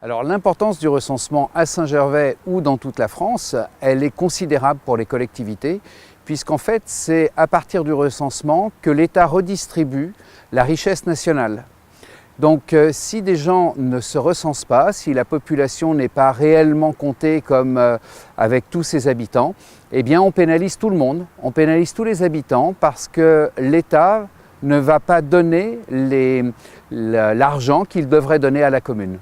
Alors l'importance du recensement à Saint-Gervais ou dans toute la France, elle est considérable pour les collectivités, puisqu'en fait c'est à partir du recensement que l'État redistribue la richesse nationale. Donc si des gens ne se recensent pas, si la population n'est pas réellement comptée comme avec tous ses habitants, eh bien on pénalise tout le monde, on pénalise tous les habitants parce que l'État ne va pas donner l'argent qu'il devrait donner à la commune.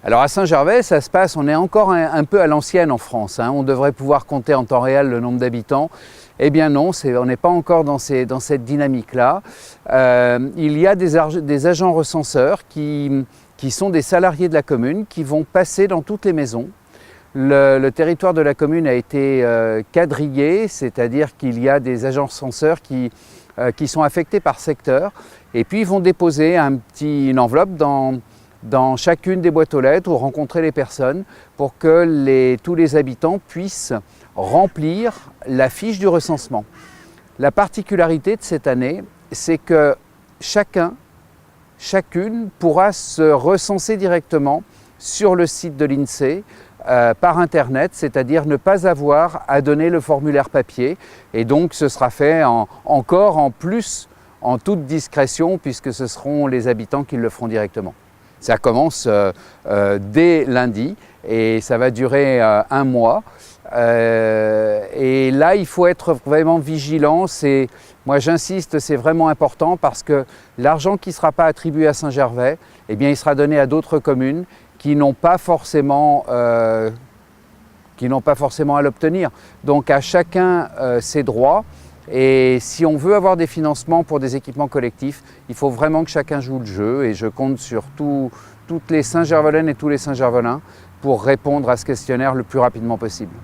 Alors à Saint-Gervais, ça se passe, on est encore un peu à l'ancienne en France, hein. On devrait pouvoir compter en temps réel le nombre d'habitants. Eh bien non, on n'est pas encore dans cette dynamique-là. Il y a des agents recenseurs qui sont des salariés de la commune, qui vont passer dans toutes les maisons. Le territoire de la commune a été quadrillé, c'est-à-dire qu'il y a des agents recenseurs qui sont affectés par secteur, et puis ils vont déposer une enveloppe dans chacune des boîtes aux lettres ou rencontrer les personnes pour que tous les habitants puissent remplir la fiche du recensement. La particularité de cette année, c'est que chacune pourra se recenser directement sur le site de l'INSEE par Internet, c'est-à-dire ne pas avoir à donner le formulaire papier. Et donc ce sera fait encore en plus en toute discrétion puisque ce seront les habitants qui le feront directement. Ça commence dès lundi et ça va durer un mois. Et là, il faut être vraiment vigilant. Moi, j'insiste, c'est vraiment important parce que l'argent qui ne sera pas attribué à Saint-Gervais, eh bien, il sera donné à d'autres communes qui n'ont pas forcément à l'obtenir. Donc, à chacun ses droits. Et si on veut avoir des financements pour des équipements collectifs, il faut vraiment que chacun joue le jeu et je compte sur toutes les Saint-Gervais et tous les Saint-Gervais pour répondre à ce questionnaire le plus rapidement possible.